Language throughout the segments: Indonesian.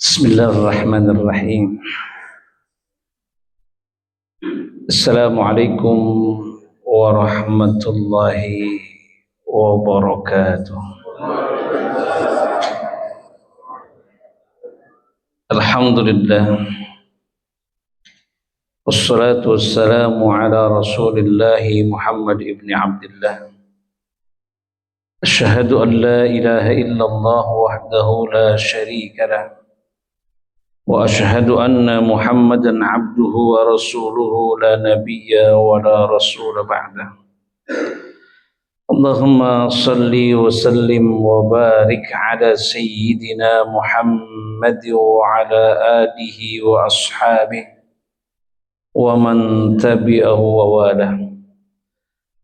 Bismillahirrahmanirrahim. Assalamualaikum warahmatullahi wabarakatuh. Alhamdulillah. Wassalatu wassalamu ala Rasulillahi Muhammad ibn Abdullah. Asyhadu an la ilaha illallah wahdahu la syarika lah. وأشهد أن محمدًا عبده ورسوله لا نبي ولا رسول بعده. اللهم صل وسلم وبارك على سيدنا محمد وعلى آله وأصحابه ومن تبعه ووالاه.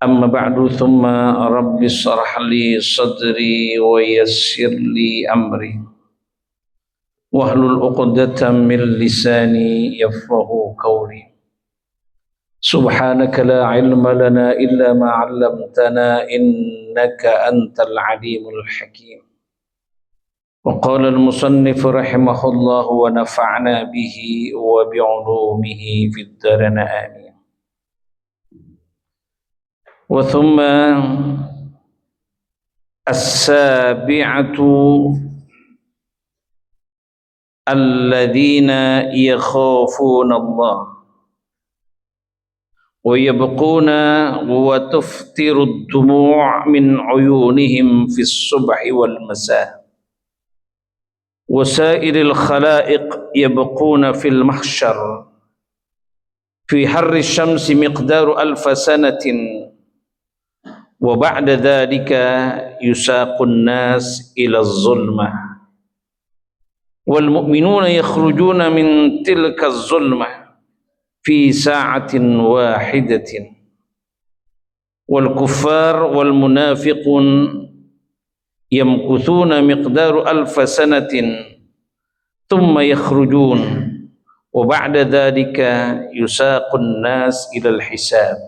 أما بعد ثم رب اشرح لي صدري ويسر لي أمري wahlul 'uqdatam min lisani yafqahu qawli. Subhanaka la ilma lana illa ma 'allamtana innaka antal alimul hakim. Wa qala al-musannif rahimahullah wa nafa'na bihi wa bi'ulumihi fid darain amin. Wa thumma as-sabi'atu alladzina yakhafuna Allah wa yabquna wa tuftiru ad-dumu' min 'uyunihim fi as-subhi wal masa wa sa'iril khalaiq yabquna fil mahsyar fi harri syamsi miqdaru alf sanatin wa ba'da dhalika yusaqun nas ila az-zulmah wal mu'minuna yakhrujuna min tilka az-zulmah fi sa'atin wahidatin wal kuffar wal munafiqun yamkuthuna miqdaru alf sanatin thumma yakhrujun wa ba'da dhalika yusaqun nas ila al-hisab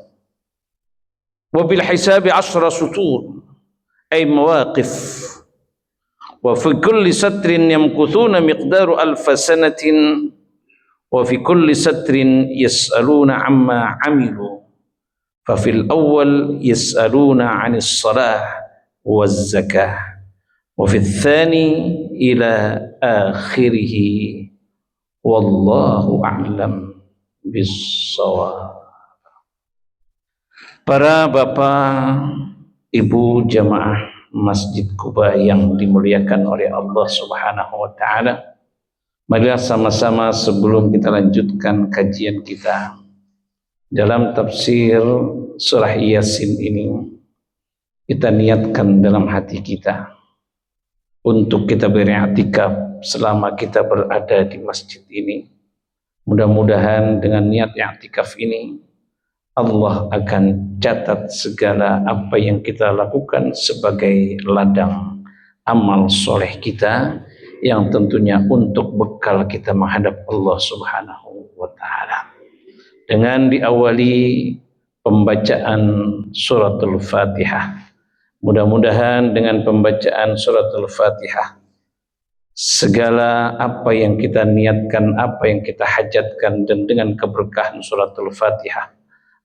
wa bil hisabi 'ashra sutur ay mawaqif wa fi kulli satrin yamkuthuna miqdaru alf sanatin wa fi kulli satrin yas'aluna amma 'amilu fa fil awwal yas'aluna 'anis salah waz zakah wa fil tsani ila akhirih wallahu a'lam bis-shawab. Para bapak, ibu jamaah Masjid Quba yang dimuliakan oleh Allah Subhanahu wa taala. Marilah sama-sama sebelum kita lanjutkan kajian kita dalam tafsir surah Yasin ini, kita niatkan dalam hati kita untuk kita beriktikaf selama kita berada di masjid ini. Mudah-mudahan dengan niat iktikaf ini Allah akan catat segala apa yang kita lakukan sebagai ladang amal soleh kita yang tentunya untuk bekal kita menghadap Allah Subhanahu wa taala. Dengan diawali pembacaan suratul Fatihah. Mudah-mudahan dengan pembacaan suratul Fatihah segala apa yang kita niatkan, apa yang kita hajatkan, dan dengan keberkahan suratul Fatihah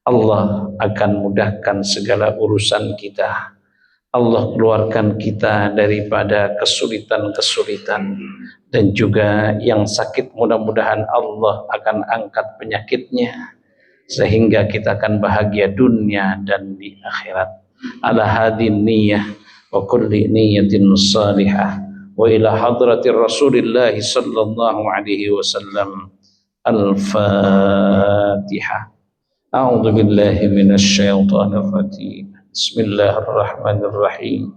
Allah akan mudahkan segala urusan kita. Allah keluarkan kita daripada kesulitan-kesulitan, dan juga yang sakit mudah-mudahan Allah akan angkat penyakitnya sehingga kita akan bahagia dunia dan di akhirat. Ala hadin niyah wa kulli niyatin salihah wa ila hadratir Rasulillah sallallahu alaihi wasallam. Al-Fatihah. A'udzu billahi minasy syaithanir rajim. Bismillahirrahmanirrahim.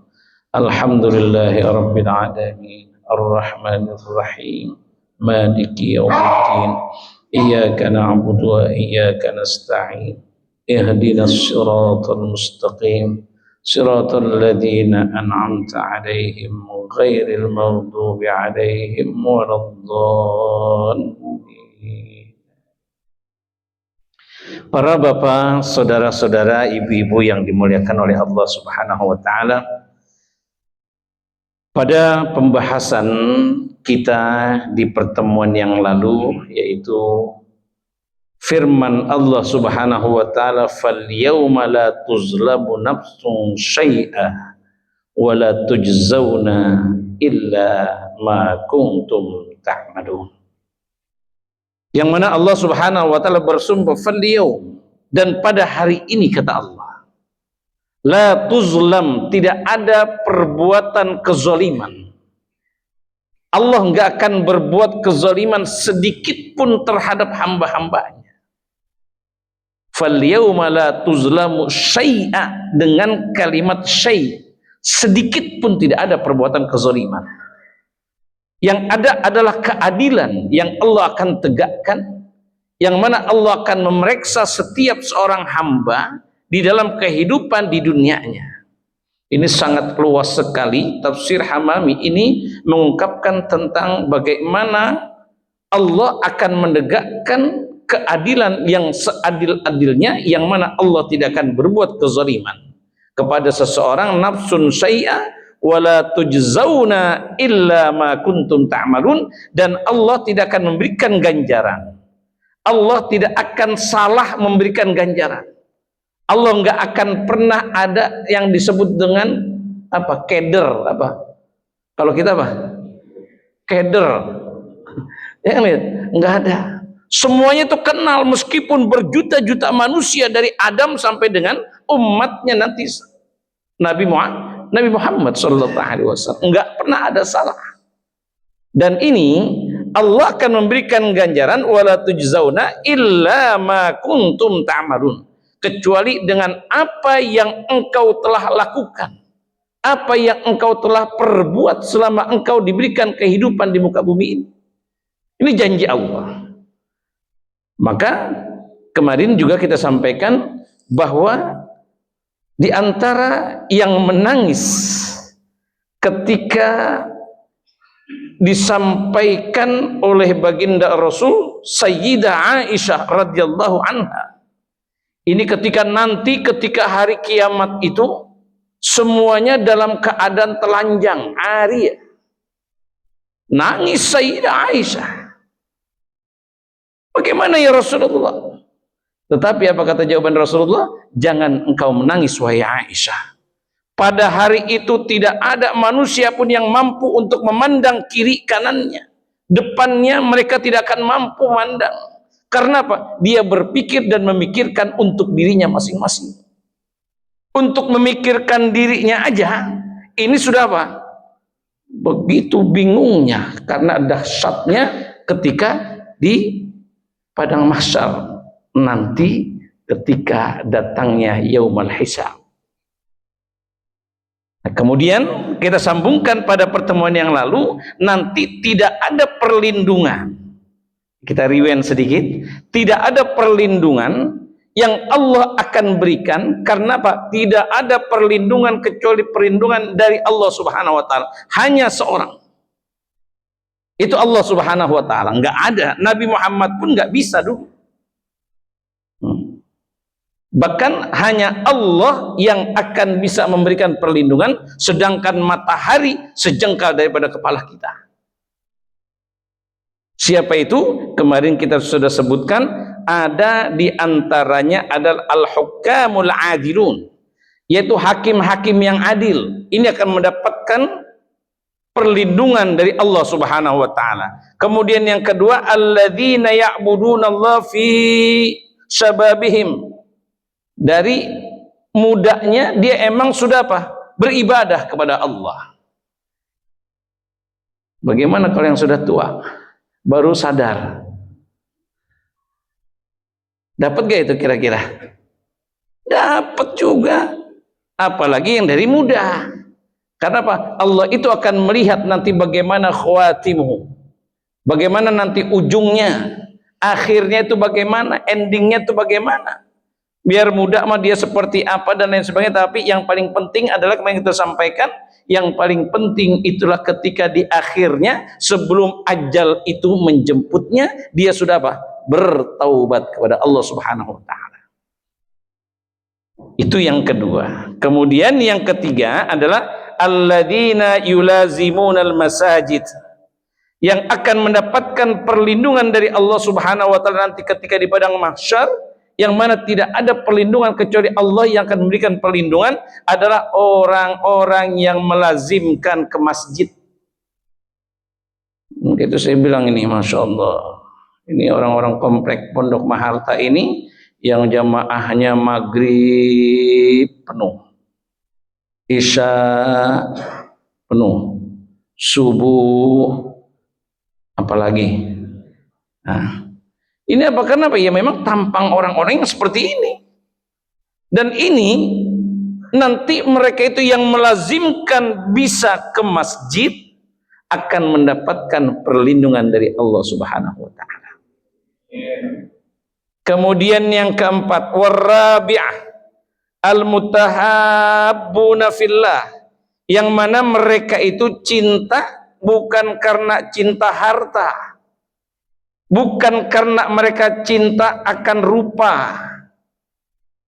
Alhamdulillahi rabbil alamin. Arrahmanir rahim. Maliki yaumiddin. Iyyaka na'budu wa iyyaka nasta'in. Ihdinas siratal mustaqim. Siratal ladzina an'amta 'alaihim ghairil maghdubi 'alaihim waladdallin. Para bapak, saudara-saudara, ibu-ibu yang dimuliakan oleh Allah Subhanahu wa taala. Pada pembahasan kita di pertemuan yang lalu, yaitu firman Allah Subhanahu wa taala, "Fal yauma la tuzlamu nafsun syai'a wa la tujzauna illa ma kuntum ta'malun." Yang mana Allah Subhanahu wa taala bersumpah, "Fal yaum," dan pada hari ini kata Allah, la tuzlam, tidak ada perbuatan kezaliman. Allah enggak akan berbuat kezaliman sedikit pun terhadap hamba-hambanya. Fal yauma la tuzlamu syai'a, dengan kalimat syai', sedikit pun tidak ada perbuatan kezaliman. Yang ada adalah keadilan yang Allah akan tegakkan, yang mana Allah akan memeriksa setiap seorang hamba di dalam kehidupan di dunianya. Ini sangat luas sekali. Tafsir Hamami ini mengungkapkan tentang bagaimana Allah akan menegakkan keadilan yang seadil-adilnya, yang mana Allah tidak akan berbuat kezaliman kepada seseorang, nafsun syai'a wala tujzauna illa ma kuntum ta'malun, dan Allah tidak akan memberikan ganjaran. Allah tidak akan salah memberikan ganjaran. Allah nggak akan pernah ada yang disebut dengan apa, keder, apa kalau kita apa, keder, ya kan, nggak ada. Semuanya itu kenal, meskipun berjuta-juta manusia dari Adam sampai dengan umatnya nanti Nabi Muhammad Sallallahu Alaihi Wasallam, nggak pernah ada salah. Dan ini Allah akan memberikan ganjaran, wala tujzauna illa ma kuntum ta'malun, kecuali dengan apa yang engkau telah lakukan, apa yang engkau telah perbuat selama engkau diberikan kehidupan di muka bumi ini. Ini janji Allah. Maka kemarin juga kita sampaikan bahwa di antara yang menangis ketika disampaikan oleh baginda Rasul, Sayyidah Aisyah radhiyallahu anha, ini ketika hari kiamat itu semuanya dalam keadaan telanjang, ari, nangis Sayyidah Aisyah. Bagaimana ya Rasulullah? Tetapi apa kata jawaban Rasulullah? Jangan engkau menangis wahai Aisyah. Pada hari itu tidak ada manusia pun yang mampu untuk memandang kiri kanannya, depannya mereka tidak akan mampu memandang. Karena apa? Dia berpikir dan memikirkan untuk dirinya masing-masing. Untuk memikirkan dirinya aja, ini sudah apa? Begitu bingungnya, karena dahsyatnya ketika di padang mahsyar nanti, ketika datangnya yaumul hisab. Nah, kemudian kita sambungkan pada pertemuan yang lalu, nanti tidak ada perlindungan. Kita rewind sedikit. Tidak ada perlindungan yang Allah akan berikan. Karena apa? Tidak ada perlindungan kecuali perlindungan dari Allah Subhanahu wa taala. Hanya seorang. Itu Allah Subhanahu wa taala. Enggak ada. Nabi Muhammad pun enggak bisa dulu. Bahkan hanya Allah yang akan bisa memberikan perlindungan, sedangkan matahari sejengkal daripada kepala kita. Siapa itu? Kemarin kita sudah sebutkan, ada di antaranya adalah al-hukamul adilun, yaitu hakim-hakim yang adil. Ini akan mendapatkan perlindungan dari Allah Subhanahu wa taala. Kemudian yang kedua, alladzina ya'budunallaha fi syababihim. Dari mudanya dia emang sudah apa? Beribadah kepada Allah. Bagaimana kalau yang sudah tua? Baru sadar. Dapat gak itu kira-kira? Dapat juga. Apalagi yang dari muda. Karena apa? Allah itu akan melihat nanti bagaimana khawatimu. Bagaimana nanti ujungnya. Akhirnya itu bagaimana. Endingnya itu bagaimana. Biar muda mah dia seperti apa dan lain sebagainya. Tapi yang paling penting adalah kemarin kita sampaikan, yang paling penting itulah ketika di akhirnya, sebelum ajal itu menjemputnya, dia sudah apa? Bertaubat kepada Allah Subhanahu wa taala. Itu yang kedua. Kemudian yang ketiga adalah alladzina yulazimunal masajid, yang akan mendapatkan perlindungan dari Allah Subhanahu wa taala nanti ketika di padang mahsyar, yang mana tidak ada perlindungan kecuali Allah yang akan memberikan perlindungan, adalah orang-orang yang melazimkan ke masjid. Itu saya bilang ini, Masya Allah, ini orang-orang komplek Pondok Maharta ini yang jamaahnya maghrib penuh, isya penuh, subuh apalagi. Nah, ini apa? Kenapa? Ya memang tampang orang-orang yang seperti ini. Dan ini nanti mereka itu yang melazimkan bisa ke masjid akan mendapatkan perlindungan dari Allah Subhanahu wa taala. Kemudian yang keempat, warabi'ah al-mutahabbuna fillah, yang mana mereka itu cinta bukan karena cinta harta, bukan karena mereka cinta akan rupa,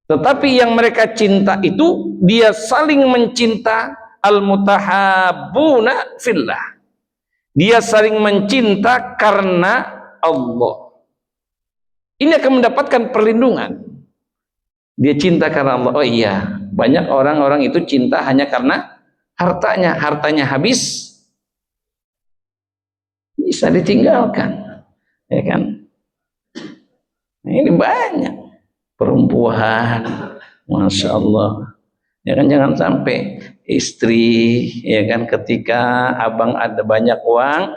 tetapi yang mereka cinta itu dia saling mencinta, al-mutahabbuna fillah, dia saling mencinta karena Allah. Ini akan mendapatkan perlindungan. Dia cinta karena Allah. Oh iya, banyak orang-orang itu cinta hanya karena hartanya. Hartanya habis, bisa ditinggalkan, ya kan? Nah, ini banyak perempuan, Masya Allah, ya kan, jangan sampai istri, ya kan, ketika abang ada banyak uang,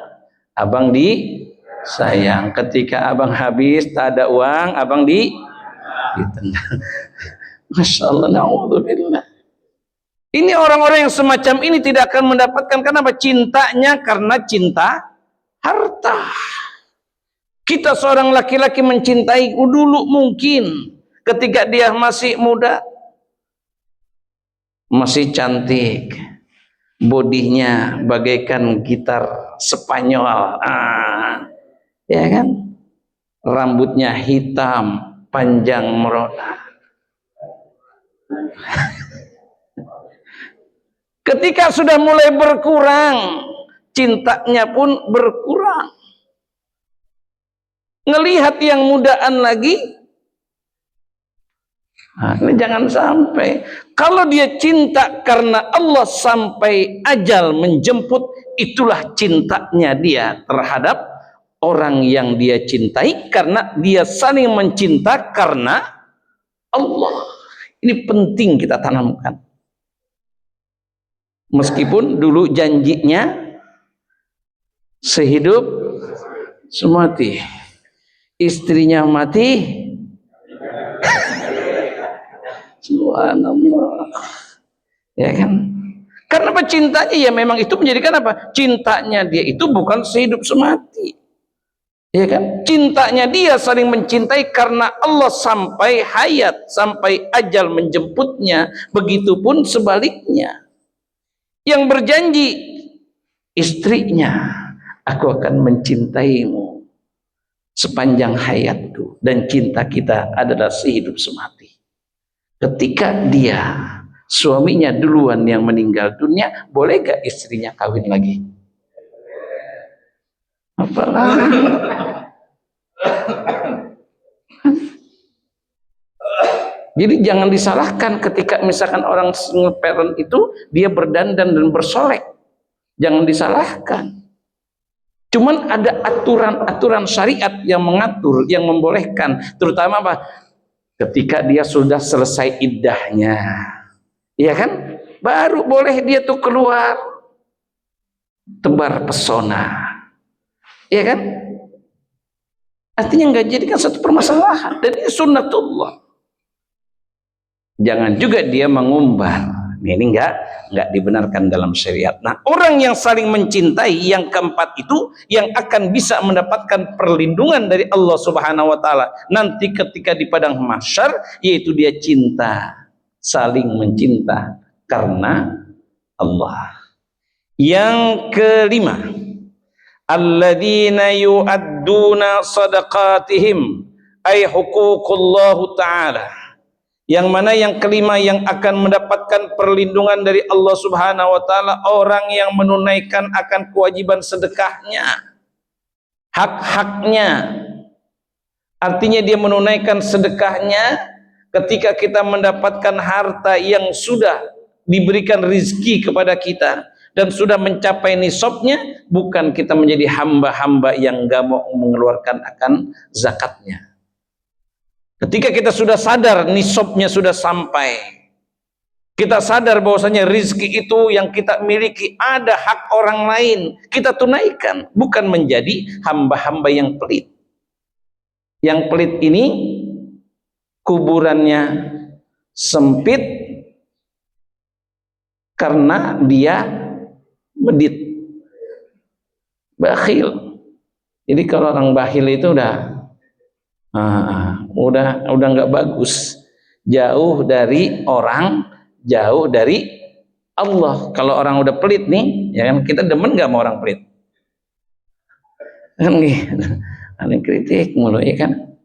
abang disayang, ketika abang habis tak ada uang, abang ditendang. Masya Allah, na'udzubillah. Ini orang-orang yang semacam ini tidak akan mendapatkan, kenapa? Cintanya karena cinta harta. Kita seorang laki-laki mencintai dulu mungkin ketika dia masih muda, masih cantik, bodinya bagaikan gitar Spanyol, ya kan, rambutnya hitam panjang merona. Ketika sudah mulai berkurang, cintanya pun berkurang. Ngelihat yang mudaan lagi, nah, ini jangan sampai. Kalau dia cinta karena Allah sampai ajal menjemput, itulah cintanya dia terhadap orang yang dia cintai, karena dia saling mencinta karena Allah. Ini penting kita tanamkan. Meskipun dulu janjinya sehidup semati, istrinya mati, subhanallah, ya kan? Karena apa? Cintanya ya memang itu menjadikan apa? Cintanya dia itu bukan sehidup semati, ya kan? Cintanya dia saling mencintai karena Allah sampai hayat, sampai ajal menjemputnya. Begitupun sebaliknya, yang berjanji istrinya, aku akan mencintaimu sepanjang hayatku, dan cinta kita adalah sehidup semati. Ketika dia, suaminya duluan yang meninggal dunia, boleh gak istrinya kawin lagi? Apalagi jadi jangan disalahkan ketika misalkan orang single parent itu dia berdandan dan bersolek, jangan disalahkan. Cuman ada aturan-aturan syariat yang mengatur, yang membolehkan, terutama apa? Ketika dia sudah selesai iddahnya, ya kan, baru boleh dia tuh keluar tebar pesona, ya kan? Artinya nggak jadikan satu permasalahan, dan ini sunnatullah. Jangan juga dia mengumbar, ini nggak dibenarkan dalam syariat. Nah, orang yang saling mencintai, yang keempat itu, yang akan bisa mendapatkan perlindungan dari Allah Subhanahu wa taala nanti ketika di padang mahsyar, yaitu dia cinta, saling mencinta karena Allah. Yang kelima, alladzina yu'adduna sadaqatihim ay huququllah ta'ala, Yang mana yang kelima yang akan mendapatkan perlindungan dari Allah Subhanahu wa taala, orang yang menunaikan akan kewajiban sedekahnya, hak-haknya. Artinya dia menunaikan sedekahnya ketika kita mendapatkan harta yang sudah diberikan rizki kepada kita dan sudah mencapai nisabnya, bukan kita menjadi hamba-hamba yang gak mau mengeluarkan akan zakatnya. Ketika kita sudah sadar nisabnya sudah sampai, kita sadar bahwasanya rizki itu yang kita miliki ada hak orang lain, kita tunaikan, bukan menjadi hamba-hamba yang pelit. Yang pelit ini kuburannya sempit karena dia medit, bakhil. Jadi kalau orang bakhil itu udah nggak bagus, jauh dari orang, jauh dari Allah. Kalau orang udah pelit nih, ya kan, kita demen nggak sama orang pelit? Kan gitu, ada kritik mulu, ya kan?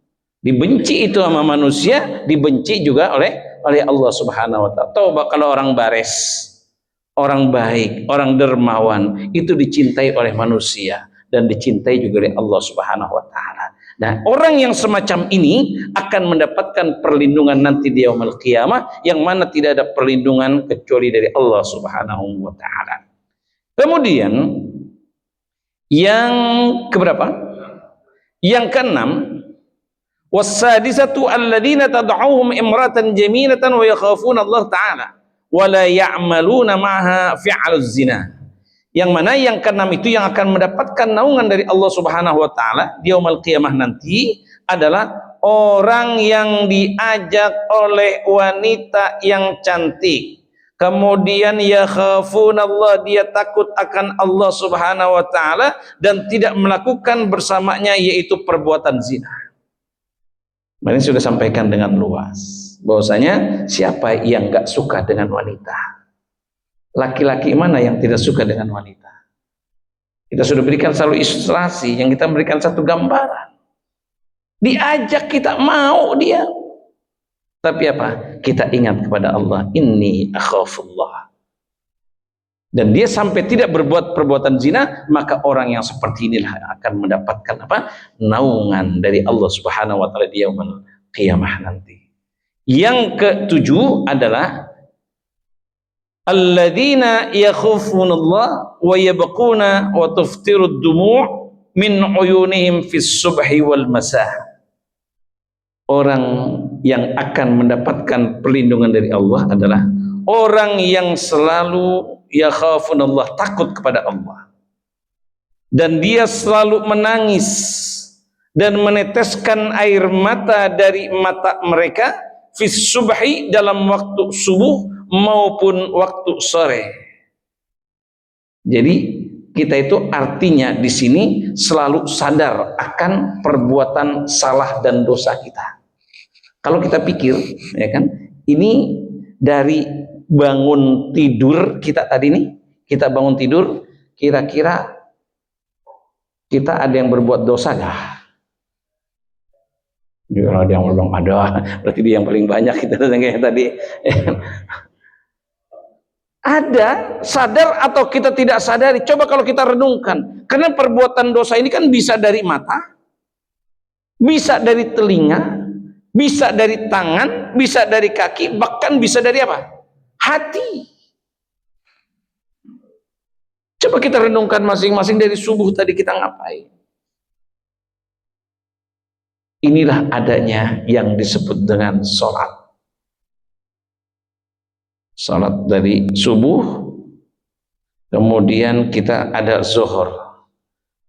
Dibenci itu sama manusia, dibenci juga oleh Allah Subhanahu wa taala. Tahu kalau orang bares, orang baik, orang dermawan itu dicintai oleh manusia dan dicintai juga oleh Allah Subhanahu wa taala. Nah, orang yang semacam ini akan mendapatkan perlindungan nanti di yaumul qiyamah, yang mana tidak ada perlindungan kecuali dari Allah Subhanahu wa taala. Kemudian yang keberapa? Yang keenam, wassadisatu alladziina tad'uuhum imratan jamilatan wa yakhafuna Allah taala wa la ya'maluna ma'aha fi'luz zina. Yang mana yang keenam itu yang akan mendapatkan naungan dari Allah Subhanahu wa taala di yaumul qiyamah nanti adalah orang yang diajak oleh wanita yang cantik, kemudian yakhafunallah, dia takut akan Allah Subhanahu wa taala dan tidak melakukan bersamanya yaitu perbuatan zina. Ini sudah sampaikan dengan luas bahwasanya siapa yang enggak suka dengan wanita? Laki-laki mana yang tidak suka dengan wanita? Kita sudah berikan selalu ilustrasi, yang kita berikan satu gambaran. Diajak kita mau dia. Tapi apa? Kita ingat kepada Allah, inni akhafullah. Dan dia sampai tidak berbuat perbuatan zina, maka orang yang seperti inilah akan mendapatkan apa? Naungan dari Allah Subhanahu wa taala di yaumul qiyamah nanti. Yang ketujuh adalah alladzina yakhufuna wa yabquna wa tuftiru ad-dumu' min uyunihim fis subhi wal masa. Orang yang akan mendapatkan perlindungan dari Allah adalah orang yang selalu yakhafunallah, takut kepada Allah, dan dia selalu menangis dan meneteskan air mata dari mata mereka fis subhi, dalam waktu subuh maupun waktu sore. Jadi kita itu artinya di sini selalu sadar akan perbuatan salah dan dosa kita. Kalau kita pikir, ya kan, ini dari bangun tidur kita tadi nih, kita bangun tidur, kira-kira kita ada yang berbuat dosa gak? Jika ada yang belum ada, berarti dia yang paling banyak kita kayak tadi. Ada, sadar atau kita tidak sadari. Coba kalau kita renungkan, karena perbuatan dosa ini kan bisa dari mata, bisa dari telinga, bisa dari tangan, bisa dari kaki, bahkan bisa dari apa? Hati. Coba kita renungkan masing-masing, dari subuh tadi kita ngapain? Inilah adanya yang disebut dengan sholat. Sholat dari subuh, kemudian kita ada zuhur.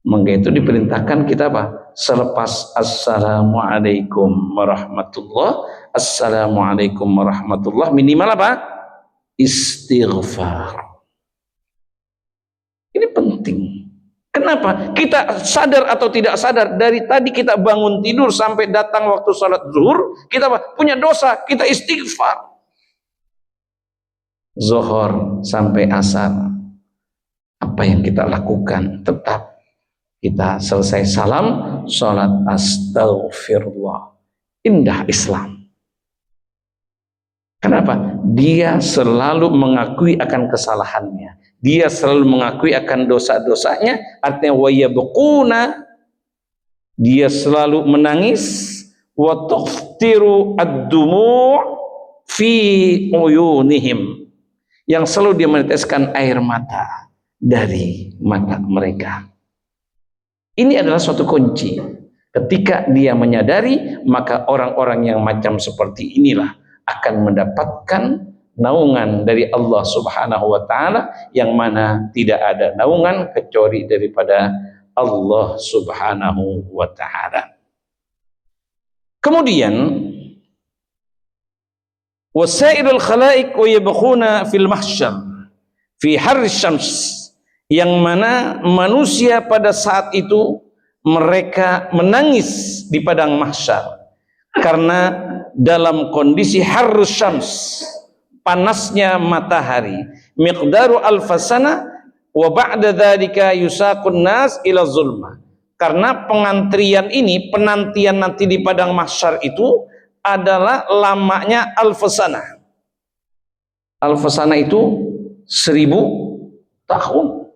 Maka itu diperintahkan kita apa? Selepas assalamualaikum warahmatullah, assalamualaikum warahmatullah, minimal apa? Istighfar. Ini penting. Kenapa? Kita sadar atau tidak sadar, dari tadi kita bangun tidur sampai datang waktu sholat zuhur, kita punya dosa, kita istighfar. Zuhur sampai asar, apa yang kita lakukan? Tetap kita selesai salam, sholat astaghfirullah. Indah Islam. Kenapa? Dia selalu mengakui akan kesalahannya. Dia selalu mengakui akan dosa-dosanya. Artinya wayabquna, dia selalu menangis. Wa tukhtiru ad-dumu' fi uyunihim, yang selalu dia meneteskan air mata dari mata mereka. Ini adalah suatu kunci. Ketika dia menyadari, maka orang-orang yang macam seperti inilah akan mendapatkan naungan dari Allah Subhanahu wa taala, yang mana tidak ada naungan kecuali daripada Allah Subhanahu wa taala. Kemudian wasairul khalaiq wa yabkhuna fil mahsyar fi harri syams, yang mana manusia pada saat itu mereka menangis di padang mahsyar karena dalam kondisi harrus syams, panasnya matahari, miqdaru alfasana wa ba'da dzalika yusaqun nas ila zulma. Karena penantian nanti di padang mahsyar itu adalah lamanya alfasana. Alfasana itu 1000 tahun.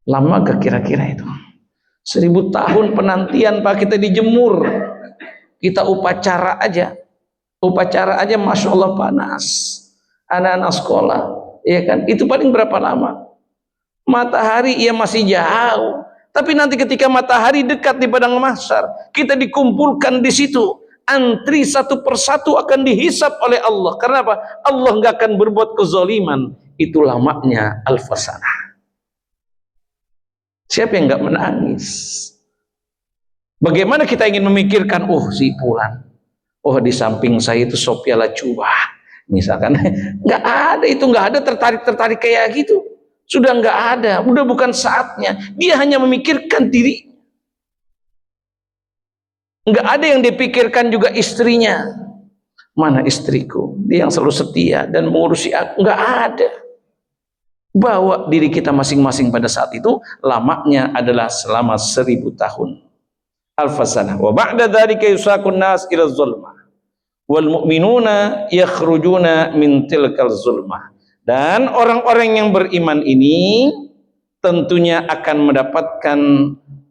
Lama gak kira-kira itu? 1000 tahun penantian, Pak, kita dijemur, kita upacara aja, masya Allah panas, anak-anak sekolah, ya kan? Itu paling berapa lama? Matahari ya masih jauh, tapi nanti ketika matahari dekat di padang mahsyar, kita dikumpulkan di situ, antri satu persatu akan dihisap oleh Allah. Karena apa? Allah nggak akan berbuat kezaliman. Itu lamanya alfasana. Siapa yang nggak menangis? Bagaimana kita ingin memikirkan, oh si Fulan, oh di samping saya itu Sophia Lajuba, misalkan, nggak ada itu, nggak ada tertarik kayak gitu, sudah nggak ada, udah bukan saatnya. Dia hanya memikirkan diri, nggak ada yang dipikirkan juga istrinya. Mana istriku? Dia yang selalu setia dan mengurusi aku, nggak ada. Bawa diri kita masing-masing pada saat itu, lamanya adalah selama 1000 tahun. Alfasana wa ba'da dzalika yusaqun nas ila zulma wal mu'minuna yakhrujuna min tilkal zulma. Dan orang-orang yang beriman ini tentunya akan mendapatkan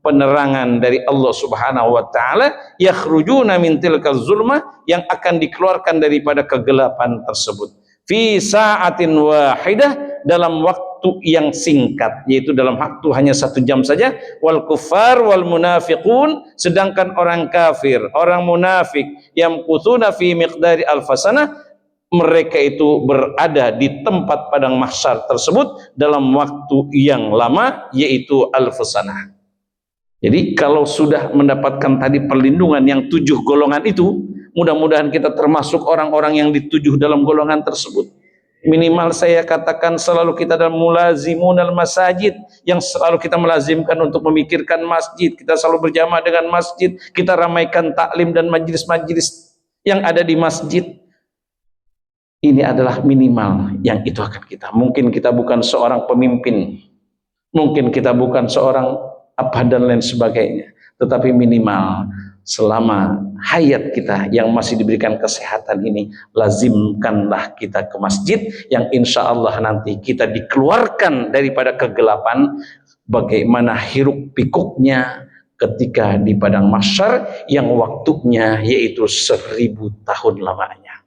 penerangan dari Allah Subhanahu wa taala, yakhrujuna min tilkal zulma, yang akan dikeluarkan daripada kegelapan tersebut, fi sa'atin wahidah, dalam waktu yang singkat, yaitu dalam waktu hanya 1 jam saja. Wal kuffar wal munafiqun, sedangkan orang kafir, orang munafik, yang kutsuna fi miqdari alfasana, mereka itu berada di tempat padang mahsyar tersebut dalam waktu yang lama, yaitu alfasana. Jadi kalau sudah mendapatkan tadi perlindungan yang 7 golongan itu, mudah-mudahan kita termasuk orang-orang yang ditujuh dalam golongan tersebut. Minimal saya katakan selalu kita dalam mulazimun al-masajid, yang selalu kita melazimkan untuk memikirkan masjid, kita selalu berjamaah dengan masjid, kita ramaikan taklim dan majlis-majlis yang ada di masjid. Ini adalah minimal yang itu akan kita. Mungkin kita bukan seorang pemimpin, mungkin kita bukan seorang apa dan lain sebagainya, tetapi minimal selama hayat kita yang masih diberikan kesehatan ini, lazimkanlah kita ke masjid, yang insya Allah nanti kita dikeluarkan daripada kegelapan. Bagaimana hiruk pikuknya ketika di padang mahsyar yang waktunya yaitu 1000 tahun lamanya.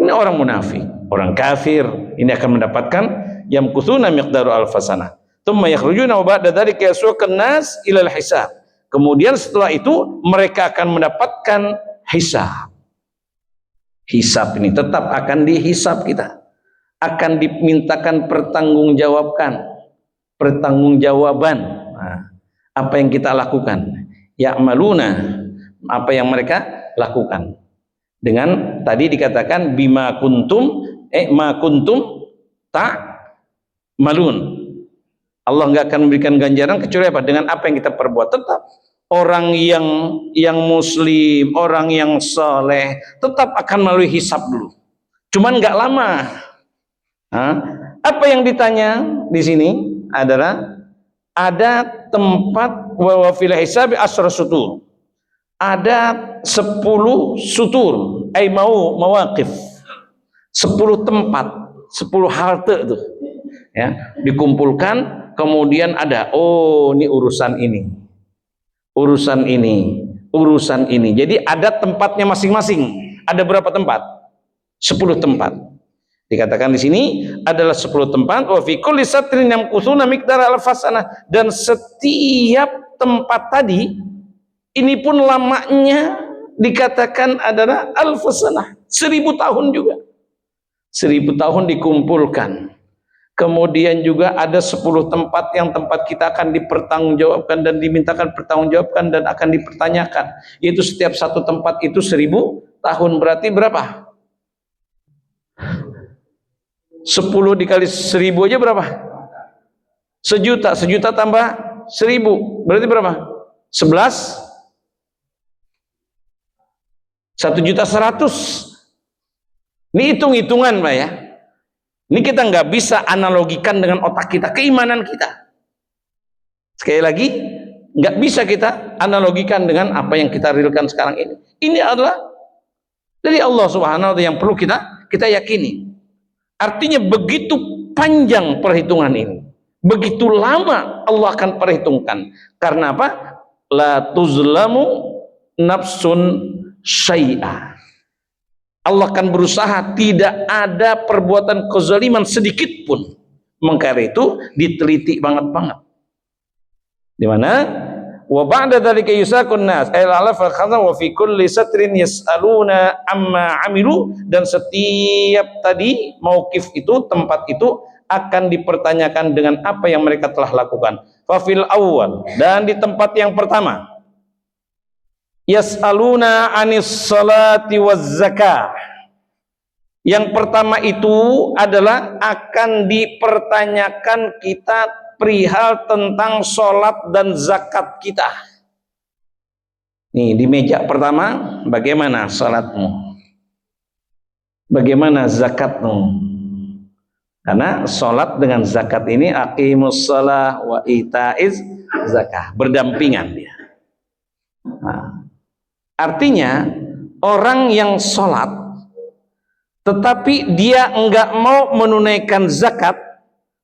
Ini orang munafik, orang kafir, ini akan mendapatkan yamkutsuna miqdaru alfasana thumma yakhrujuna wa ba'da dzalika yasuqun nas ilal hisab. Kemudian setelah itu mereka akan mendapatkan hisab. Hisab ini tetap akan dihisab kita. Akan dimintakan pertanggungjawaban. Nah, apa yang kita lakukan? Ya'maluna, apa yang mereka lakukan. Dengan tadi dikatakan bima kuntum ma kuntum ta'malun. Allah nggak akan memberikan ganjaran kecuali apa? Dengan apa yang kita perbuat. Tetap orang yang muslim, orang yang soleh, tetap akan melalui hisab dulu. Cuman nggak lama. Apa yang ditanya di sini adalah ada tempat wa fil hisabi asrasutu. ada 10 sutur, mawaqif, 10 tempat, 10 halte itu, ya, dikumpulkan, kemudian ada, oh ini urusan ini, urusan ini, urusan ini. Jadi ada tempatnya masing-masing. Ada berapa tempat? 10 tempat. Dikatakan di sini adalah 10 tempat. Wa fi kulli satrin yamkusuna miqdara alfasana, dan setiap tempat tadi ini pun lamanya dikatakan adalah alfasana, 1000 tahun juga. 1000 tahun dikumpulkan. Kemudian juga ada 10 tempat yang tempat kita akan dipertanggungjawabkan dan dimintakan pertanggungjawabkan dan akan dipertanyakan. Itu setiap satu tempat itu 1000 tahun, berarti berapa? 10 dikali 1000 aja berapa? 1.000.000. 1.000.000 tambah 1000 berarti berapa? 11. 1.100.000. Ini hitung-hitungan Pak ya. Ini kita nggak bisa analogikan dengan otak kita, keimanan kita. Sekali lagi, nggak bisa kita analogikan dengan apa yang kita realkan sekarang ini. Ini adalah dari Allah Subhanahu wa Ta'ala yang perlu kita yakini. Artinya begitu panjang perhitungan ini, begitu lama Allah akan perhitungkan. Karena apa? La tuzlamu nafsun syai'a. Allah akan berusaha tidak ada perbuatan kezaliman sedikit pun. Maka itu diteliti banget. Di mana? Wa ba'da dzalika yusakun nas al-alaf al-khazan wa fi kulli satrin yas'aluna amma amilu, dan setiap tadi mauqif itu, tempat itu akan dipertanyakan dengan apa yang mereka telah lakukan. Fa fil awwal, dan di tempat yang pertama, yas'aluna 'anis salati waz zakah. Yang pertama itu adalah akan dipertanyakan kita perihal tentang sholat dan zakat kita. Nih di meja pertama, bagaimana sholatmu? Bagaimana zakatmu? Karena sholat dengan zakat ini aqimus shalah wa itaiz zakah, berdampingan dia. Nah, artinya orang yang sholat tetapi dia enggak mau menunaikan zakat,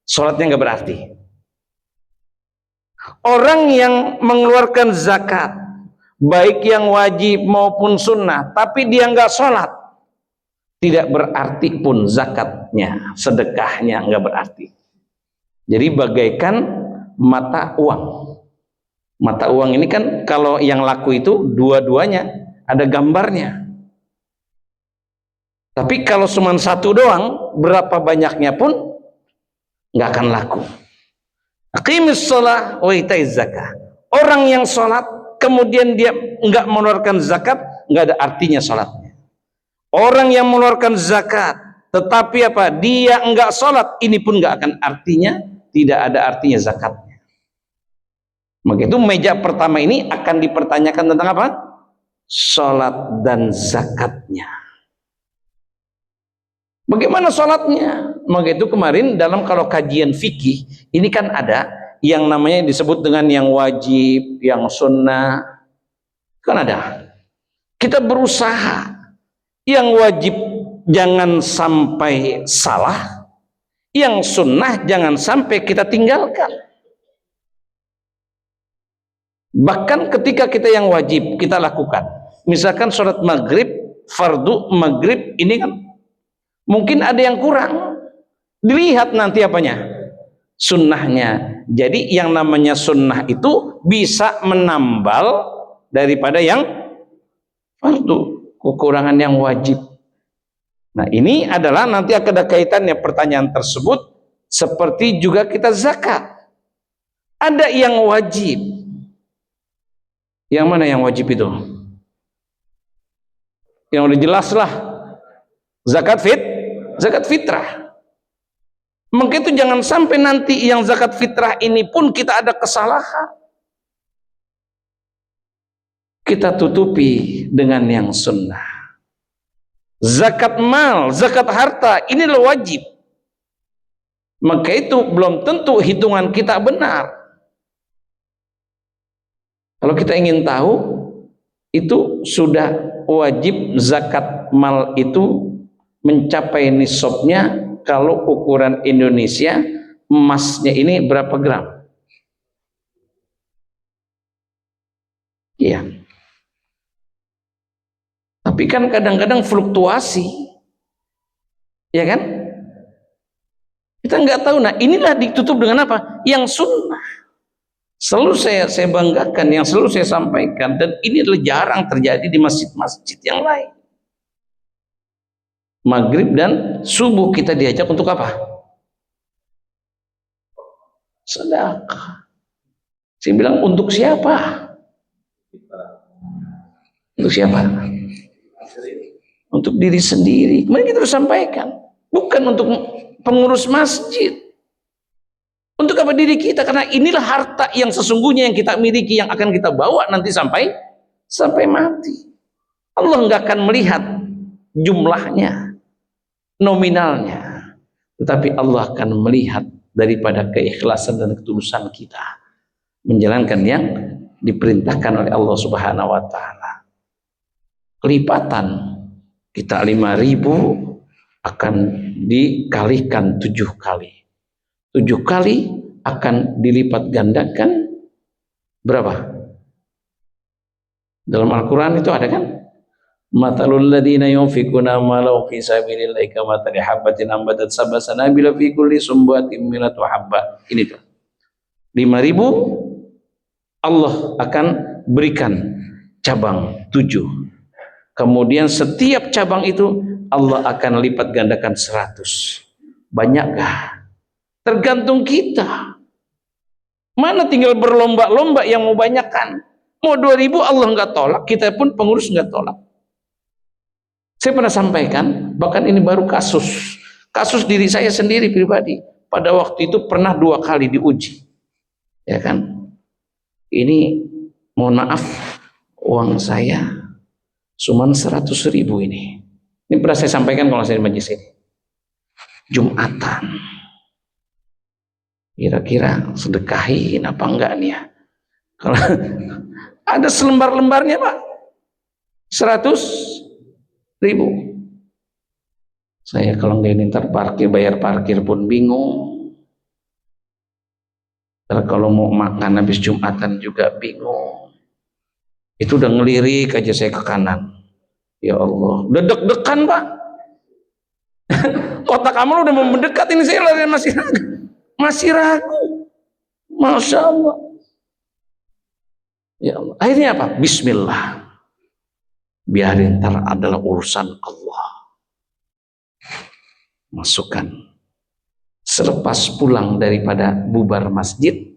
sholatnya enggak berarti. Orang yang mengeluarkan zakat, baik yang wajib maupun sunnah, tapi dia enggak sholat, tidak berarti pun zakatnya, sedekahnya enggak berarti. Jadi bagaikan mata uang. Mata uang ini kan kalau yang laku itu dua-duanya ada gambarnya. Tapi kalau cuma satu doang, berapa banyaknya pun nggak akan laku. Aqimis shalah wa itaiz zakah. Orang yang sholat kemudian dia nggak mengeluarkan zakat, nggak ada artinya sholatnya. Orang yang mengeluarkan zakat tetapi apa? Dia nggak sholat, ini pun nggak akan artinya, tidak ada artinya zakatnya. Maka itu meja pertama ini akan dipertanyakan tentang apa? Sholat dan zakatnya. Bagaimana sholatnya? Maka itu kemarin dalam kalau kajian fikih ini kan ada yang namanya disebut dengan yang wajib, yang sunnah, kan ada. Kita berusaha yang wajib jangan sampai salah, yang sunnah jangan sampai kita tinggalkan. Bahkan ketika kita yang wajib kita lakukan, misalkan sholat maghrib, fardu maghrib ini kan mungkin ada yang kurang, dilihat nanti apanya? Sunnahnya. Jadi yang namanya sunnah itu bisa menambal daripada yang fardu, kekurangan yang wajib. Nah ini adalah nanti akan ada kaitannya pertanyaan tersebut, seperti juga kita zakat. Ada yang wajib. Yang mana yang wajib itu? Yang udah jelas lah, zakat fitrah. Maka itu jangan sampai nanti yang zakat fitrah ini pun kita ada kesalahan, kita tutupi dengan yang sunnah. Zakat mal, zakat harta, inilah wajib. Maka itu belum tentu hitungan kita benar. Kalau kita ingin tahu itu sudah wajib zakat mal itu mencapai nisabnya. Kalau ukuran Indonesia emasnya ini berapa gram? Iya. Tapi kan kadang-kadang fluktuasi, ya kan? Kita nggak tahu. Nah, inilah ditutup dengan apa? Yang sunnah. Selalu saya banggakan, yang selalu saya sampaikan, dan ini adalah jarang terjadi di masjid-masjid yang lain. Maghrib dan subuh kita diajak untuk apa? Sedekah. Saya bilang untuk siapa? Untuk siapa? Untuk diri sendiri. Kemarin kita harus sampaikan, bukan untuk pengurus masjid. Untuk apa? Diri kita, karena inilah harta yang sesungguhnya yang kita miliki, yang akan kita bawa nanti sampai mati. Allah nggak akan melihat jumlahnya, nominalnya, tetapi Allah akan melihat daripada keikhlasan dan ketulusan kita menjalankan yang diperintahkan oleh Allah Subhanahu wa taala. Kelipatan kita 5.000 akan dikalikan 7 kali. 7 kali akan dilipat gandakan berapa? Dalam Al-Quran itu ada kan? Matalul ladina yunfikuna amalau fi sabilillahi kamathali habbatin ambatat sab'a sanabila fi kulli sumbatin mi'atu habba. Ini tuh 5.000 Allah akan berikan cabang 7. Kemudian setiap cabang itu Allah akan lipat gandakan 100. Banyakkah? Tergantung kita. Mana tinggal berlomba-lomba yang mau banyakkan. Mau 2.000 Allah nggak tolak, kita pun pengurus nggak tolak. Saya pernah sampaikan, bahkan ini baru kasus diri saya sendiri pribadi. Pada waktu itu pernah 2 kali diuji, ya kan? Ini mohon maaf, uang saya cuman 100.000 ini. Ini pernah saya sampaikan kalau saya di majelis ini. Jumatan. Kira-kira sedekahin apa enggak nih ya? Kalau ada selembar-lembarnya Pak, 100.000. Saya kalau nggak ini ntar bayar parkir pun bingung. Ntar kalau mau makan habis Jumatan juga bingung. Itu udah ngelirik aja saya ke kanan. Ya Allah, udah deg-degan Pak. Kotak amal udah mau mendekat, ini saya masih ragu. Masya Allah. Ya Allah. Akhirnya apa? Bismillah. Biarin, ntar adalah urusan Allah. Masukkan. Selepas pulang daripada bubar masjid,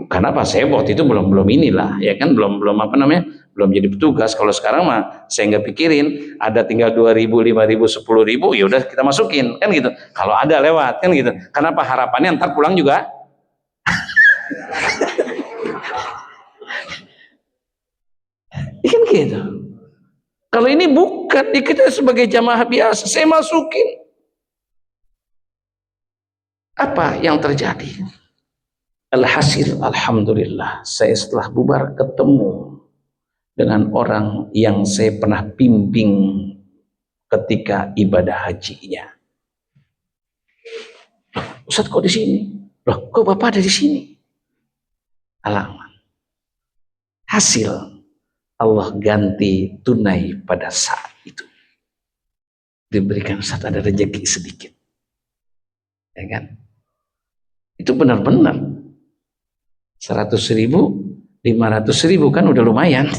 kenapa saya waktu itu belum inilah, ya kan, belum apa namanya, belum jadi petugas. Kalau sekarang mah saya nggak pikirin, ada tinggal 2.000, 5.000, 10.000, ya udah kita masukin kan gitu. Kalau ada lewat kan gitu. Kenapa? Harapannya ntar pulang juga. Ikan gitu. Kalau ini bukan, kita sebagai jamaah biasa, saya masukin. Apa yang terjadi? Alhasil, alhamdulillah, saya setelah bubar ketemu dengan orang yang saya pernah bimbing ketika ibadah hajinya. Ustaz kok di sini? Loh, kok Bapak ada di sini? Alaman. Hasil, Allah ganti tunai pada saat itu. Diberikan saat ada rezeki sedikit. Ya kan? Itu benar-benar 100.000, 500.000 kan udah lumayan.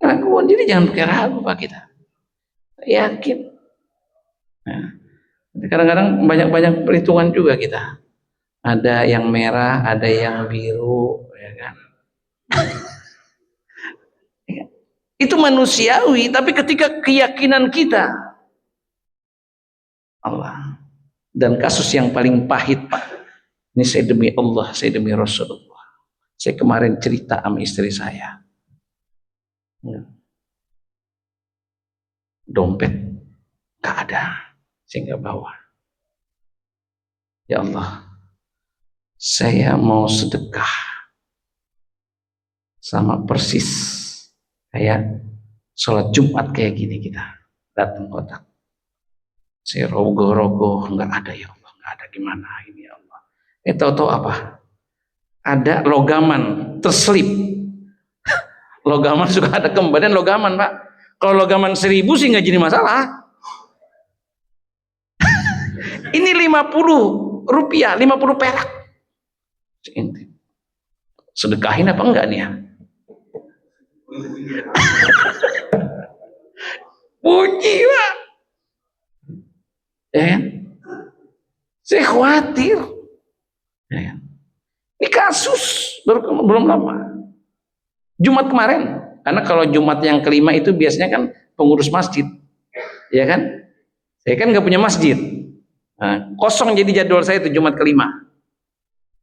Raguan diri jangan pakai ragu Pak kita. Yakin. Nah, kadang-kadang banyak perhitungan juga kita. Ada yang merah, ada yang biru, ya kan. Itu manusiawi, tapi ketika keyakinan kita Allah. Dan kasus yang paling pahit Pak, ini saya demi Allah, saya demi Rasulullah, saya kemarin cerita sama istri saya, dompet gak ada, saya gak bawa. Ya Allah, saya mau sedekah sama persis kayak sholat Jumat kayak gini kita datang kotak. Saya rogoh-rogoh, nggak ada ya Allah, nggak ada, gimana ini ya Allah. Tahu-tahu apa? Ada logaman terselip. Logaman suka ada kembalian logaman, Pak. Kalau logaman 1.000 sih nggak jadi masalah. Ini 50 rupiah, 50 perak. Sedekahin apa enggak nih ya? Puji, Pak. Ya kan? Saya khawatir. Ya kan? Ini kasus belum lama. Jumat kemarin. Karena kalau Jumat yang kelima itu biasanya kan pengurus masjid. Ya kan? Saya kan nggak punya masjid. Nah, kosong jadi jadwal saya itu Jumat kelima.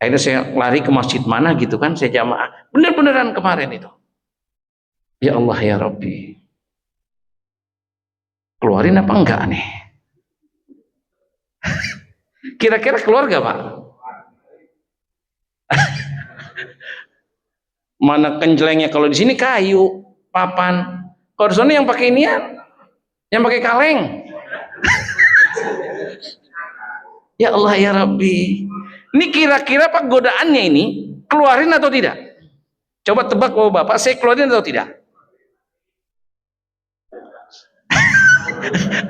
Akhirnya saya lari ke masjid mana gitu kan, saya jamaah. Bener-beneran kemarin itu. Ya Allah ya Rabbi. Keluarin apa enggak nih? Kira-kira keluar gak, Pak? Mana kencelengnya? Kalau di sini kayu, papan. Kalau di sana yang pakai inian, yang pakai kaleng. Ya Allah ya Rabbi. Ini kira-kira Pak godaannya ini keluarin atau tidak? Coba tebak Bapak, saya keluarin atau tidak?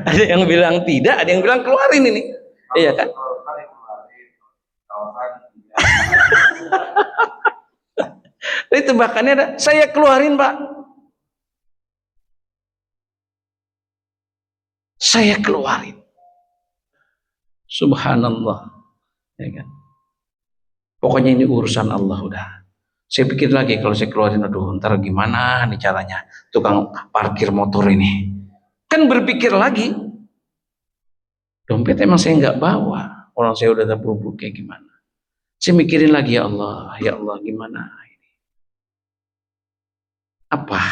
Ada yang bilang tidak, ada yang bilang keluarin ini. Iya kan? Jadi tebakannya ada, saya keluarin Pak. Saya keluarin. Subhanallah. Ya kan? Pokoknya ini urusan Allah udah. Saya pikir lagi kalau saya keluarin, aduh ntar gimana nih caranya tukang parkir motor ini. Kan berpikir lagi. Dompet emang saya nggak bawa. Orang saya udah terburu-buru kayak gimana. Saya mikirin lagi, ya Allah gimana ini. Apa?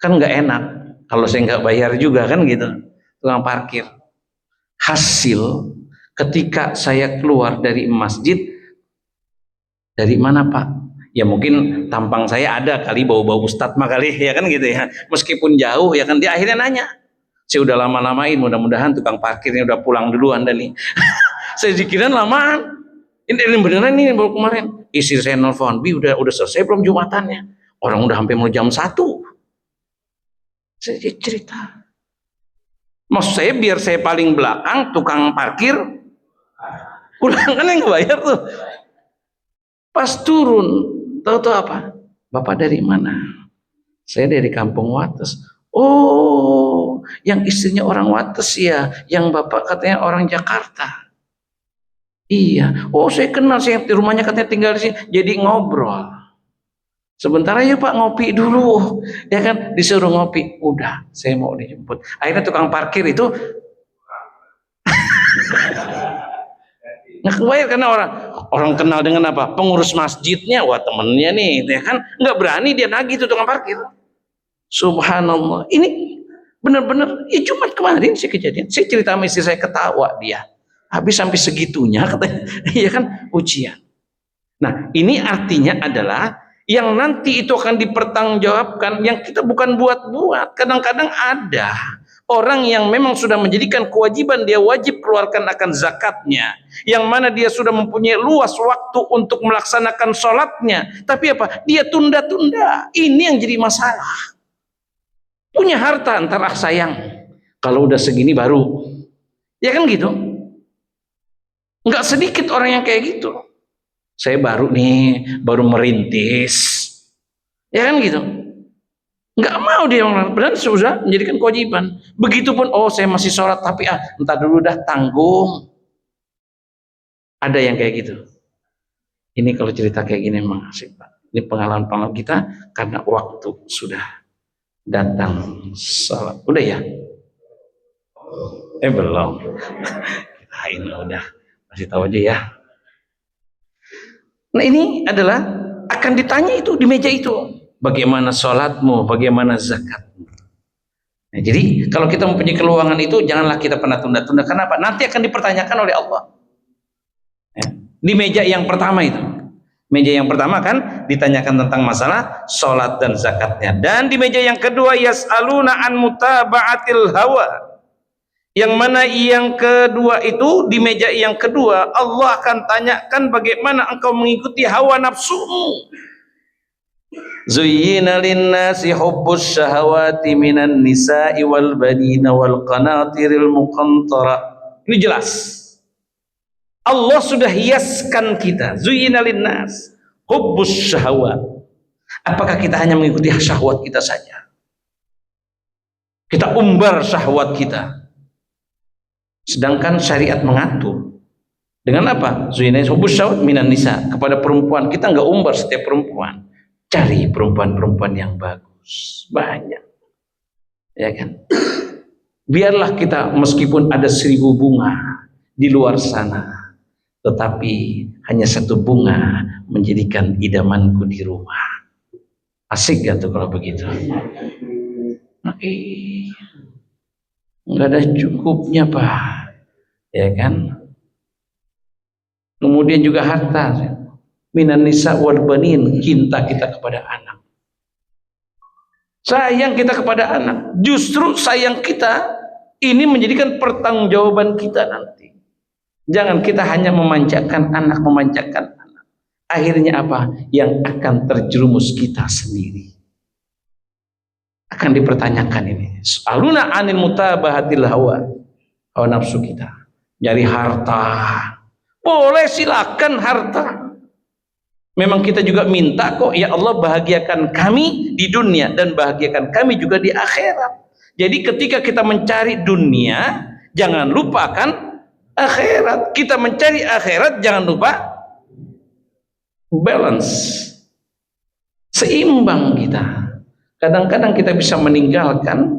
Kan nggak enak kalau saya nggak bayar juga kan gitu. Tukang parkir. Hasil ketika saya keluar dari masjid, dari mana Pak? Ya mungkin tampang saya ada kali, bau-bau ustadz mah kali ya kan gitu ya. Meskipun jauh ya kan, dia akhirnya nanya. Saya udah lama-lamain, mudah-mudahan tukang parkirnya udah pulang duluan dan nih. Saya pikiran lamaan. Ini beneran nih baru kemarin. Istri saya nelfon, Bi udah selesai belum Jumatannya? Orang udah hampir mau jam 1. Saya cerita. Maksud saya biar saya paling belakang, tukang parkir pulang kan yang bayar tuh. Pas turun, tahu apa? Bapak dari mana? Saya dari Kampung Wates. Oh, yang istrinya orang Wates ya, yang bapak katanya orang Jakarta. Iya. Oh, saya kenal, saya di rumahnya katanya tinggal di sini. Jadi ngobrol. Sebentar aja Pak, ngopi dulu. Ya kan, disuruh ngopi. Udah, saya mau dijemput. Akhirnya tukang parkir itu nggak kebayar karena orang kenal dengan apa? Pengurus masjidnya, wah temennya nih, ya kan? Nggak berani dia nagih itu tukang parkir. Subhanallah. Ini benar-benar ya Jumat kemarin sih kejadian. Saya cerita sama istri saya, ketawa dia. Habis sampai segitunya katanya. Iya kan, ujian. Nah, ini artinya adalah yang nanti itu akan dipertanggungjawabkan, yang kita bukan buat-buat. Kadang-kadang ada orang yang memang sudah menjadikan kewajiban dia wajib keluarkan akan zakatnya, yang mana dia sudah mempunyai luas waktu untuk melaksanakan sholatnya, tapi apa? Dia tunda-tunda. Ini yang jadi masalah. Punya harta ntar sayang, kalau udah segini baru, ya kan gitu. Nggak sedikit orang yang kayak gitu. Saya baru merintis, ya kan gitu. Nggak mau dia benar sudah menjadikan kewajiban. Begitupun, oh saya masih sholat tapi entar dulu dah, tanggung. Ada yang kayak gitu. Ini kalau cerita kayak gini memang asik Pak. Ini pengalaman kita karena waktu sudah datang sholat. Udah ya? Belum. Ini udah, masih tahu aja ya. Nah ini adalah akan ditanya itu di meja itu. Bagaimana sholatmu, bagaimana zakatmu. Nah, jadi kalau kita mempunyai keluangan itu, janganlah kita pernah tunda-tunda. Kenapa? Nanti akan dipertanyakan oleh Allah. Ya. Di meja yang pertama itu. Meja yang pertama kan ditanyakan tentang masalah sholat dan zakatnya, dan di meja yang kedua yas'aluna an mutaba'atil hawa, yang mana yang kedua itu, di meja yang kedua Allah akan tanyakan bagaimana engkau mengikuti hawa nafsumu. Zuyyina linnasi hubbus syahawati minan nisa'i wal banina wal qanatiril muqantara. Ini jelas Allah sudah hiaskan kita. Zuyyina linnas hubbus syahawat. Apakah kita hanya mengikuti syahwat kita saja? Kita umbar syahwat kita, sedangkan syariat mengatur dengan apa? Zuyyina hubbus syahawat minan nisa, kepada perempuan. Kita nggak umbar setiap perempuan. Cari perempuan-perempuan yang bagus, banyak, ya kan? Biarlah kita meskipun ada 1000 bunga di luar sana, tetapi hanya satu bunga menjadikan idamanku di rumah. Asik gak tuh kalau begitu? Nggak ada cukupnya, Pak, ya kan? Kemudian juga harta, minan nisa wal banin, cinta kita kepada anak, sayang kita kepada anak. Justru sayang kita ini menjadikan pertanggungjawaban kita nanti. Jangan kita hanya memanjakan anak. Akhirnya apa? Yang akan terjerumus kita sendiri. Akan dipertanyakan ini. Aluna anil mutabahatil hawa nafsu kita. Nyari harta, boleh, silakan harta. Memang kita juga minta kok, ya Allah bahagiakan kami di dunia dan bahagiakan kami juga di akhirat. Jadi ketika kita mencari dunia, jangan lupakan akhirat. Kita mencari akhirat, jangan lupa balance, seimbang kita. Kadang-kadang kita bisa meninggalkan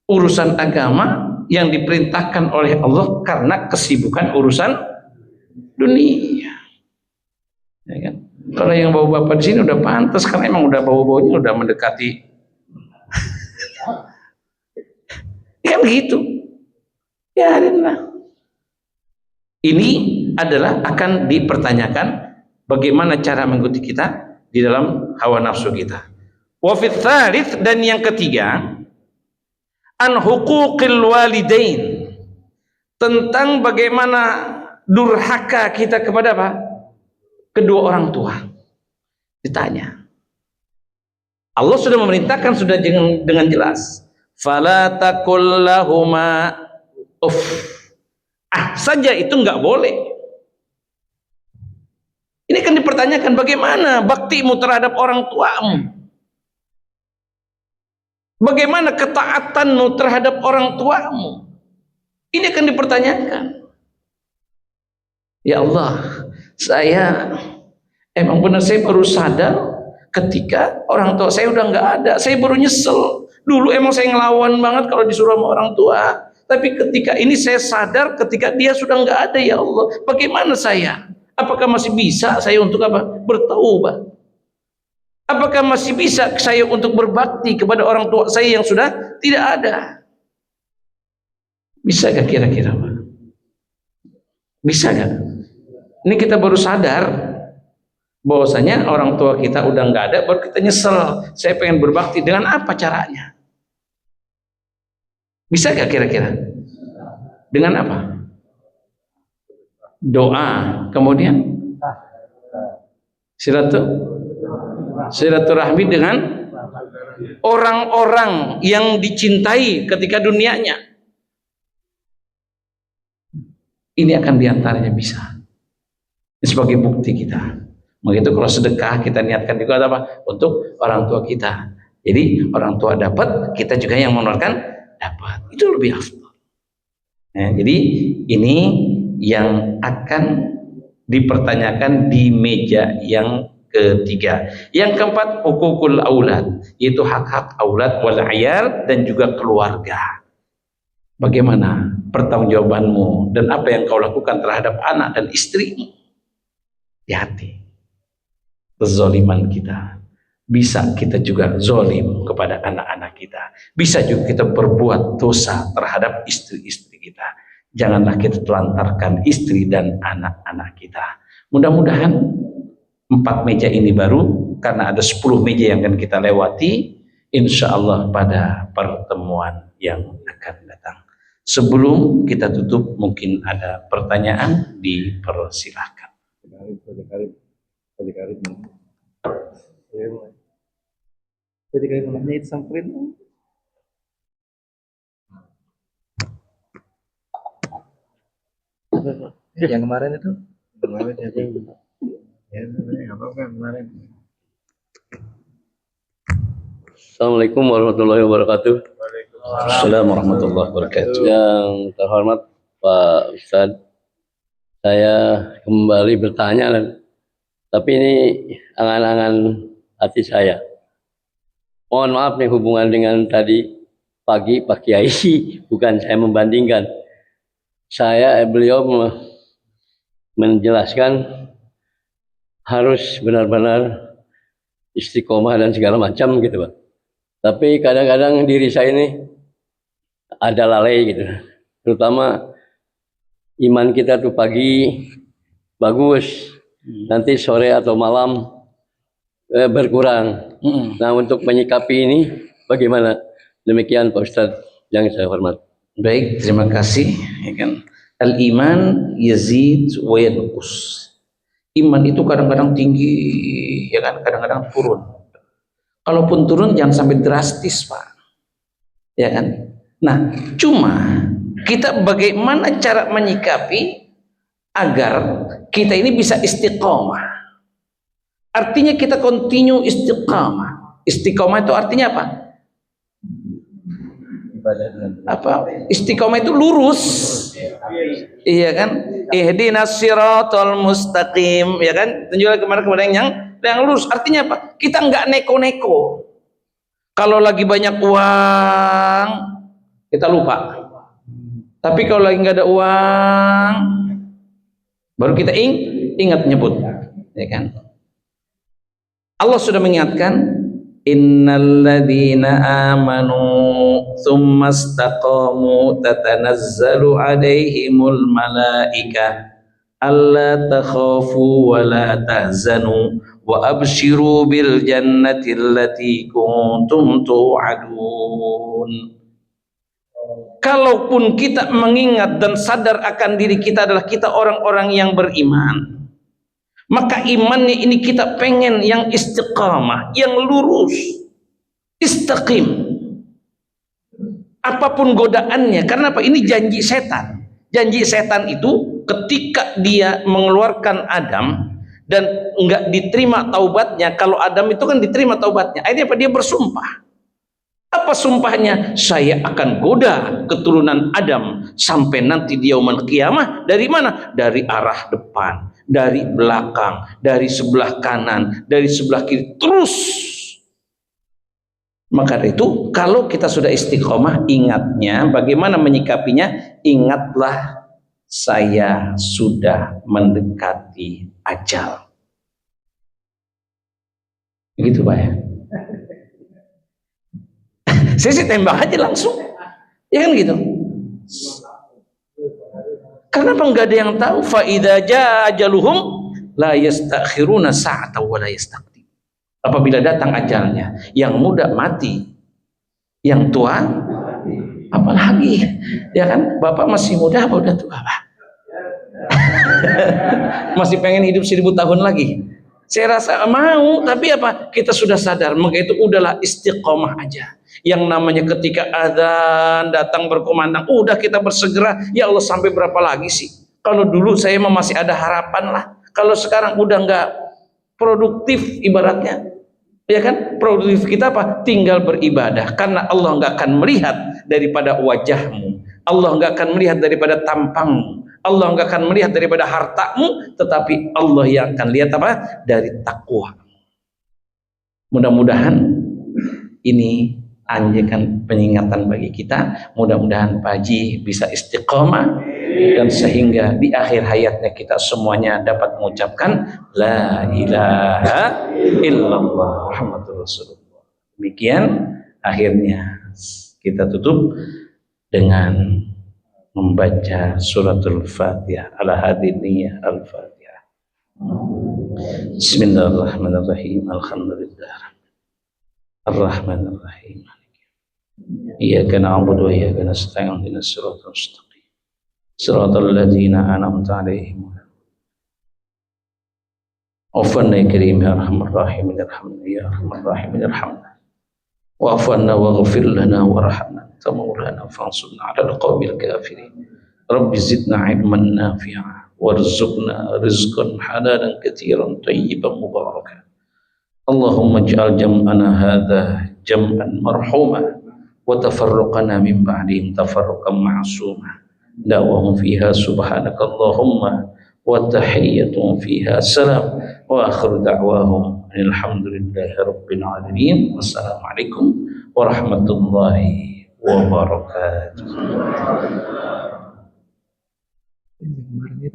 urusan agama yang diperintahkan oleh Allah karena kesibukan urusan dunia, ya kan? Kalau yang bawa bapak di sini udah pantas, karena emang udah bau-baunya udah mendekati kan gitu. Biarinlah. Ini adalah akan dipertanyakan bagaimana cara mengikuti kita di dalam hawa nafsu kita. Wa fit tsalits, dan yang ketiga, an huquqil walidain, tentang bagaimana durhaka kita kepada apa? Kedua orang tua. Ditanya. Allah sudah memerintahkan sudah dengan jelas. Fala taqul lahuma uff. Saja itu enggak boleh. Ini kan dipertanyakan bagaimana baktimu terhadap orang tuamu. Bagaimana ketaatanmu terhadap orang tuamu. Ini akan dipertanyakan. Ya Allah, saya emang benar, saya baru sadar ketika orang tua saya udah nggak ada. Saya baru nyesel. Dulu emang saya ngelawan banget kalau disuruh sama orang tua. Tapi ketika ini saya sadar ketika dia sudah nggak ada, ya Allah. Bagaimana saya? Apakah masih bisa saya untuk apa? Bertaubat? Apakah masih bisa saya untuk berbakti kepada orang tua saya yang sudah tidak ada? Bisa gak kira-kira, Pak? Bisa gak? Ini kita baru sadar bahwasanya orang tua kita udah nggak ada, baru kita nyesel. Saya pengen berbakti, dengan apa caranya? Bisa gak kira-kira? Dengan apa? Doa, kemudian silaturahmi dengan orang-orang yang dicintai ketika dunianya. Ini akan diantaranya bisa. Ini sebagai bukti kita. Begitu kalau sedekah kita niatkan juga apa? Untuk orang tua kita. Jadi orang tua dapat, kita juga yang mengeluarkan dapat. Itu lebih afdal. Jadi ini yang akan dipertanyakan di meja yang ketiga. Yang keempat, hukukul aulad, yaitu hak-hak aulad wal ayal, dan juga keluarga. Bagaimana pertanggungjawabanmu dan apa yang kau lakukan terhadap anak dan istrimu? Hati-hati. Kezaliman kita, bisa kita juga zalim kepada anak-anak kita. Bisa juga kita berbuat dosa terhadap istri-istri kita. Janganlah kita telantarkan istri dan anak-anak kita. Mudah-mudahan 4 meja ini baru, karena ada 10 meja yang akan kita lewati insya Allah pada pertemuan yang akan datang. Sebelum kita tutup, mungkin ada pertanyaan, dipersilahkan. Yang kemarin itu kemarin. Assalamualaikum warahmatullahi wabarakatuh. Assalamualaikum warahmatullahi wabarakatuh. Yang terhormat Pak Ustadz, saya kembali bertanya, tapi ini angan-angan hati saya. Mohon maaf nih hubungan dengan tadi pagi Pak Kiai, bukan saya membandingkan. Beliau menjelaskan harus benar-benar istiqomah dan segala macam gitu Pak. Tapi kadang-kadang diri saya ini ada lalai gitu. Terutama iman kita tuh pagi bagus, nanti sore atau malam berkurang. Nah, untuk menyikapi ini bagaimana? Demikian Pak Ustadz yang saya hormat. Baik, terima kasih. Ya kan? Al-iman yazid wa yanqus. Iman itu kadang-kadang tinggi, ya kan? Kadang-kadang turun. Kalaupun turun jangan sampai drastis, Pak. Ya kan? Nah, cuma kita bagaimana cara menyikapi agar kita ini bisa istiqomah. Artinya kita continue istiqomah. Istiqomah itu artinya apa? Istiqomah itu lurus. Iya kan? Ihdinas siratal mustaqim, ya kan? Tunjuklah kemarin kepada yang lurus. Artinya apa? Kita nggak neko-neko. Kalau lagi banyak uang, kita lupa. Tapi kalau lagi nggak ada uang, baru kita ingat nyebut, ya kan? Allah sudah mengingatkan, innalladzina amanu tsumma istaqamu tatanazzalu alaihimul malaika alla takhafu wa la tahzanu wa abshiru bil jannati allati kuntum tu'adun. Kalaupun kita mengingat dan sadar akan diri kita adalah kita orang-orang yang beriman, maka imannya ini kita pengen yang istiqamah, yang lurus, istaqim. Apapun godaannya, karena apa? Ini janji setan. Janji setan itu ketika dia mengeluarkan Adam dan enggak diterima taubatnya. Kalau Adam itu kan diterima taubatnya, akhirnya apa? Dia bersumpah. Apa sumpahnya? Saya akan goda keturunan Adam sampai nanti di yaumul qiyamah. Dari mana? Dari arah depan, dari belakang, dari sebelah kanan, dari sebelah kiri, terus. Maka itu kalau kita sudah istiqomah, ingatnya bagaimana menyikapinya? Ingatlah saya sudah mendekati ajal. Begitu Pak ya? Saya sih tembak aja langsung, ya kan gitu. Kenapa nggak ada yang tahu? Fa idza jaa ajaluhum la yastakhiruna sa'atan wa la yastaqdim. Apabila datang ajalnya, yang muda mati, yang tua apalagi, ya kan? Bapak masih muda apa udah tua, Pak? Masih pengen hidup 1000 tahun lagi? Saya rasa mau, tapi apa? Kita sudah sadar, maka itu udahlah istiqomah aja. Yang namanya ketika adzan datang berkumandang, udah kita bersegera, ya Allah sampai berapa lagi sih? Kalau dulu saya masih ada harapan lah. Kalau sekarang udah nggak produktif ibaratnya, ya kan? Produktif kita apa? Tinggal beribadah, karena Allah nggak akan melihat daripada wajahmu, Allah nggak akan melihat daripada tampangmu, Allah nggak akan melihat daripada hartamu, tetapi Allah yang akan lihat apa? Dari takwa. Mudah-mudahan ini anjakan peringatan bagi kita. Mudah-mudahan Pak Haji bisa istiqomah dan sehingga di akhir hayatnya kita semuanya dapat mengucapkan la ilaha illallah Muhammadur Rasulullah. Demikian akhirnya kita tutup dengan membaca suratul Fatihah ala hadiniyah al-Fatihah. Bismillahirrahmanirrahim. Alhamdulillah. Ar-Rahmanir-Rahim. Iyyaka na'budu wa iyyaka nasta'in. Ihdinas siratal mustaqim. Siratal ladzina an'amta 'alaihim. Afanna ya karim ya arhamar rahimin irhamna ya arhamar rahimin irhamna. Wa'fu 'anna waghfir lana warhamna anta maulana fansurna 'alal qaumil kafirin. Rabbi zidna 'ilman nafi'a warzuqna rizqan halalan katsiran thayyiban mubarakan. Allahumma ij'al jam'ana hadha jam'an marhuma wa tafarruqana min ba'dihim tafarruqan ma'suma. Da'wahum fiha subhanakallahumma wa tahiyyatuhum fiha salam wa akhiru da'wahum alhamdulillahi rabbil alamin. Wassalamualaikum warahmatullahi wabarakatuh. Yang kemarin itu